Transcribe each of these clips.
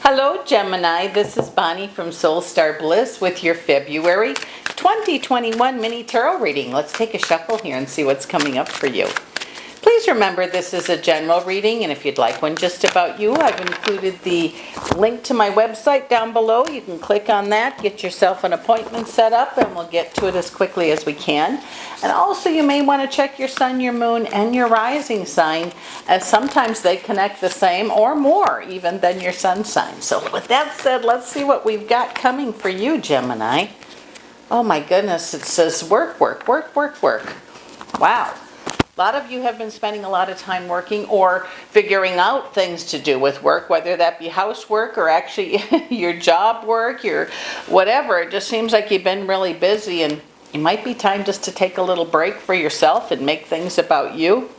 Hello Gemini, this is Bonnie from Soul Star Bliss with your February 2021 mini tarot reading. Let's take a shuffle here and see what's coming up for you. Please remember this is a general reading, and if you'd like one just about you, I've included the link to my website down below. You can click on that, get yourself an appointment set up, and we'll get to it as quickly as we can. And also you may want to check your sun, your moon, and your rising sign, as sometimes they connect the same or more even than your sun sign. So with that said, let's see what we've got coming for you, Gemini. Oh my goodness, it says work, work, work, work, work. Wow. A lot of you have been spending a lot of time working or figuring out things to do with work, whether that be housework or actually your job work, your whatever. It just seems like you've been really busy, and it might be time just to take a little break for yourself and make things about you.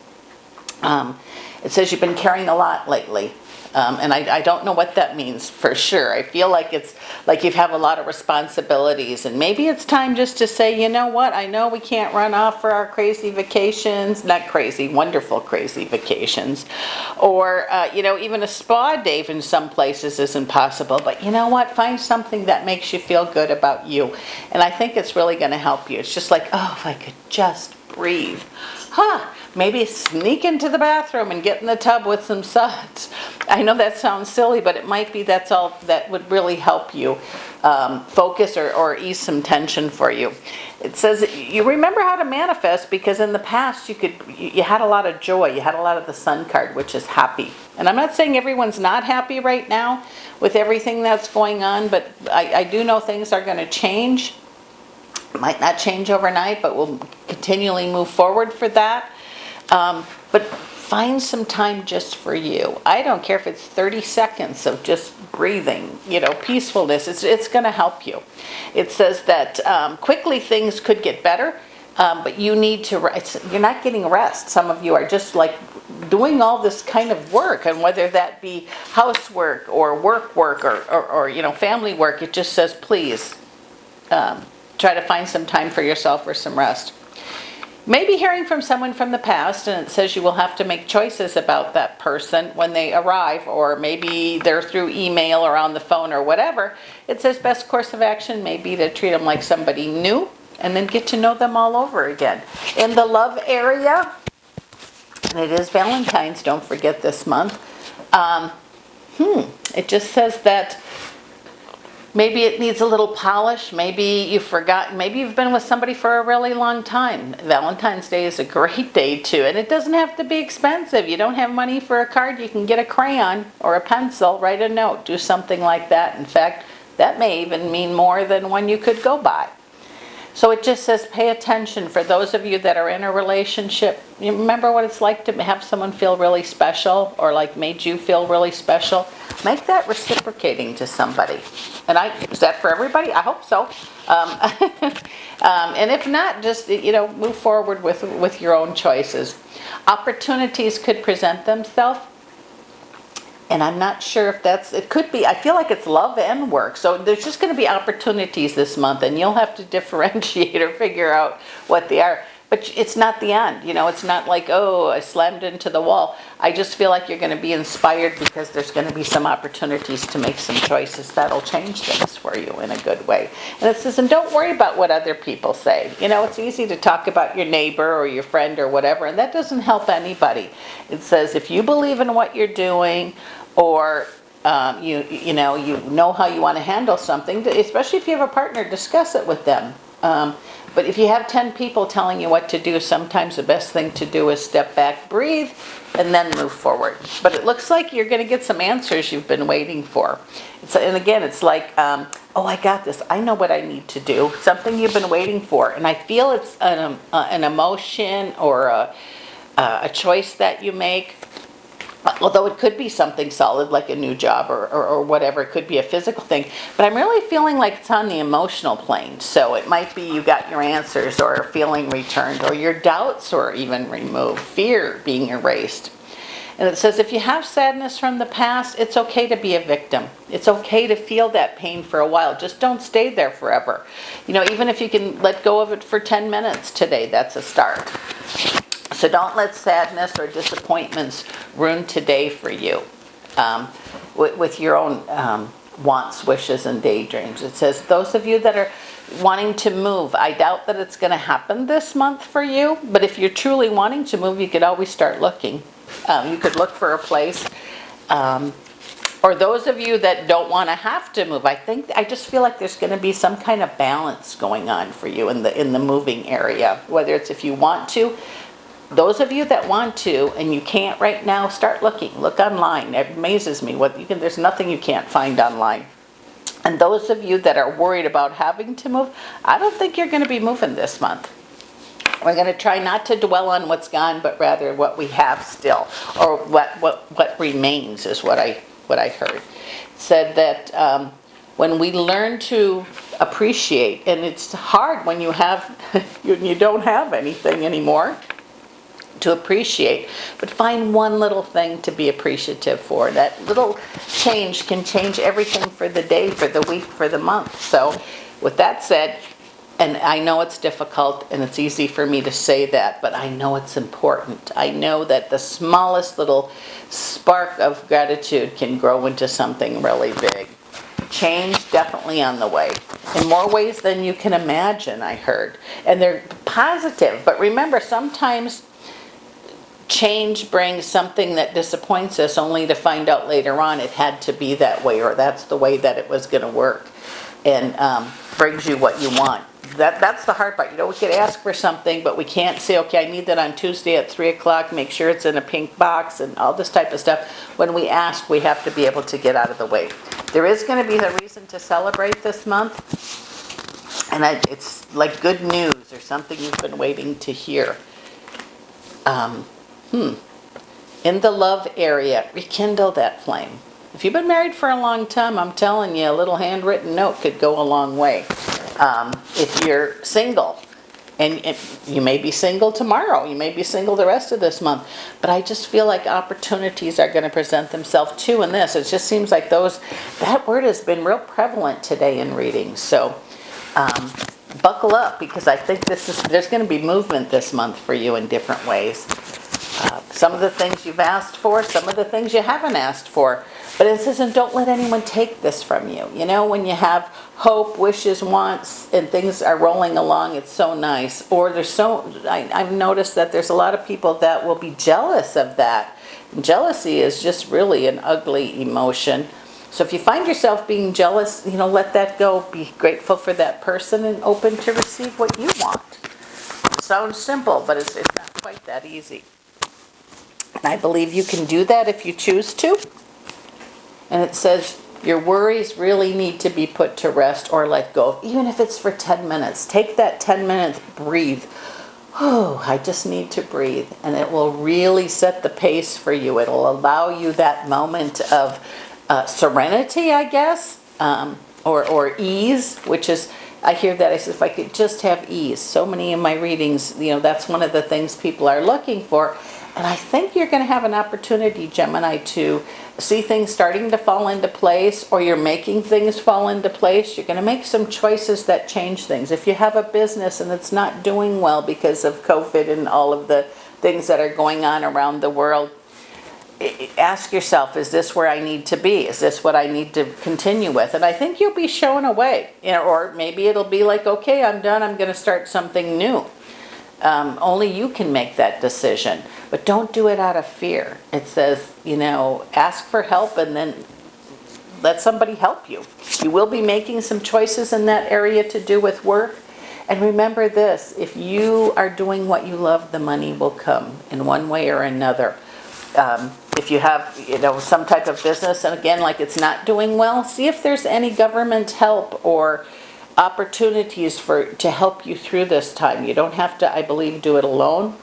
It says you've been carrying a lot lately. And I don't know what that means for sure. I feel like it's like you have a lot of responsibilities, and maybe it's time just to say, you know what, I know we can't run off for our crazy vacations, not crazy, wonderful crazy vacations, or even a spa day in some places isn't possible, but you know what, find something that makes you feel good about you, and I think it's really going to help you. It's just like, oh, if I could just breathe. Maybe sneak into the bathroom and get in the tub with some suds. I know that sounds silly, but it might be that's all that would really help you focus or ease some tension for you. It says you remember how to manifest, because in the past you had a lot of joy. You had a lot of the Sun card, which is happy. And I'm not saying everyone's not happy right now with everything that's going on, but I do know things are going to change. Might not change overnight, but we'll continually move forward for that. But find some time just for you. I don't care if it's 30 seconds of just breathing, peacefulness. It's going to help you. It says that quickly things could get better, but you need to rest. You're not getting rest. Some of you are just like doing all this kind of work, and whether that be housework or work or family work, it just says please try to find some time for yourself or some rest. Maybe hearing from someone from the past, and it says you will have to make choices about that person when they arrive, or maybe they're through email or on the phone or whatever. It says best course of action may be to treat them like somebody new and then get to know them all over again. In the love area, and it is Valentine's, don't forget this month, it just says that maybe it needs a little polish. Maybe you've forgotten. Maybe you've been with somebody for a really long time. Valentine's Day is a great day too. And it doesn't have to be expensive. You don't have money for a card, you can get a crayon or a pencil, write a note, do something like that. In fact, that may even mean more than one you could go buy. So it just says pay attention. For those of you that are in a relationship, you remember what it's like to have someone feel really special, or like made you feel really special. Make that reciprocating to somebody. And is that for everybody? I hope so. And if not, just move forward with your own choices. Opportunities could present themselves. And I'm not sure if it could be, I feel like it's love and work. So there's just going to be opportunities this month, and you'll have to differentiate or figure out what they are. But it's not the end. It's not like, oh, I slammed into the wall. I just feel like you're going to be inspired, because there's going to be some opportunities to make some choices that'll change things for you in a good way. And it says, and don't worry about what other people say. It's easy to talk about your neighbor or your friend or whatever, and that doesn't help anybody. It says if you believe in what you're doing, or you know how you want to handle something, especially if you have a partner, discuss it with them. But if you have 10 people telling you what to do, sometimes the best thing to do is step back, breathe, and then move forward. But it looks like you're going to get some answers you've been waiting for. And again, it's like, oh, I got this. I know what I need to do. Something you've been waiting for. And I feel it's an emotion or a choice that you make. Although it could be something solid like a new job or whatever. It could be a physical thing. But I'm really feeling like it's on the emotional plane. So it might be you got your answers, or a feeling returned, or your doubts or even removed, fear being erased. And it says if you have sadness from the past, it's okay to be a victim. It's okay to feel that pain for a while. Just don't stay there forever. Even if you can let go of it for 10 minutes today, that's a start. So don't let sadness or disappointments ruin today for you. with your own wants, wishes, and daydreams. It says those of you that are wanting to move, I doubt that it's going to happen this month for you, but if you're truly wanting to move, you could always start looking. You could look for a place. Or those of you that don't want to have to move, I just feel like there's going to be some kind of balance going on for you in the moving area. Whether it's if you want to, those of you that want to and you can't right now, start looking. Look online. It amazes me there's nothing you can't find online. And those of you that are worried about having to move, I don't think you're going to be moving this month. We're going to try not to dwell on what's gone, but rather what we have still, or what remains is what I heard. It said that when we learn to appreciate, and it's hard when you don't have anything anymore to appreciate, but find one little thing to be appreciative for. That little change can change everything for the day, for the week, for the month. So with that said, and I know it's difficult and it's easy for me to say that, but I know it's important. I know that the smallest little spark of gratitude can grow into something really big. Change definitely on the way. In more ways than you can imagine, I heard. And they're positive, but remember, sometimes change brings something that disappoints us only to find out later on it had to be that way, or that's the way that it was going to work, and brings you what you want. That's the hard part. We could ask for something, but we can't say, okay, I need that on Tuesday at 3 o'clock, make sure it's in a pink box and all this type of stuff. When we ask, we have to be able to get out of the way. There is going to be a reason to celebrate this month, and it's like good news or something you've been waiting to hear. In the love area, rekindle that flame. If you've been married for a long time, I'm telling you, a little handwritten note could go a long way. If you're single, and you may be single tomorrow, you may be single the rest of this month, but I just feel like opportunities are going to present themselves too in this. It just seems like that word has been real prevalent today in readings. So buckle up, because I think there's going to be movement this month for you in different ways. Some of the things you've asked for, some of the things you haven't asked for. But it says, and don't let anyone take this from you. When you have hope, wishes, wants, and things are rolling along, it's so nice. Or I've noticed that there's a lot of people that will be jealous of that. And jealousy is just really an ugly emotion. So if you find yourself being jealous, let that go. Be grateful for that person and open to receive what you want. It sounds simple, but it's not quite that easy. And I believe you can do that if you choose to. And it says your worries really need to be put to rest or let go, even if it's for 10 minutes. Take that 10 minutes, breathe. Oh, I just need to breathe. And it will really set the pace for you. It'll allow you that moment of serenity, I guess, or ease, which is, I hear that. I said, if I could just have ease. So many of my readings, that's one of the things people are looking for. And I think you're going to have an opportunity, Gemini, to see things starting to fall into place, or you're making things fall into place. You're going to make some choices that change things. If you have a business and it's not doing well because of COVID and all of the things that are going on around the world, ask yourself, is this where I need to be? Is this what I need to continue with? And I think you'll be shown a way. Or maybe it'll be like, okay, I'm done. I'm going to start something new. Only you can make that decision. But don't do it out of fear. It says, ask for help and then let somebody help you. You will be making some choices in that area to do with work. And remember this, if you are doing what you love, the money will come in one way or another. If you have, some type of business, and again, like it's not doing well, see if there's any government help or opportunities to help you through this time. You don't have to, I believe, do it alone.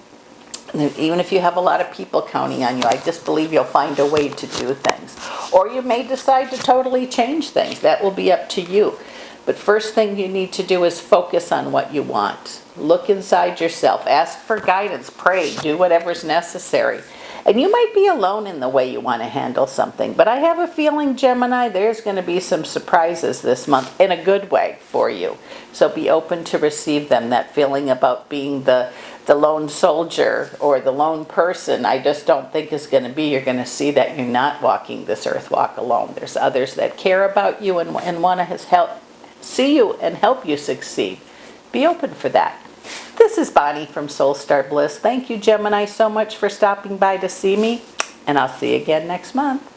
Even if you have a lot of people counting on you, I just believe you'll find a way to do things. Or you may decide to totally change things. That will be up to you. But first thing you need to do is focus on what you want. Look inside yourself. Ask for guidance. Pray. Do whatever's necessary. And you might be alone in the way you want to handle something. But I have a feeling, Gemini, there's going to be some surprises this month in a good way for you. So be open to receive them. That feeling about being the the lone soldier or the lone person, I just don't think is going to be. You're going to see that you're not walking this earth walk alone. There's others that care about you and want to see you and help you succeed. Be open for that. This is Bonnie from Soul Star Bliss. Thank you, Gemini, so much for stopping by to see me, and I'll see you again next month.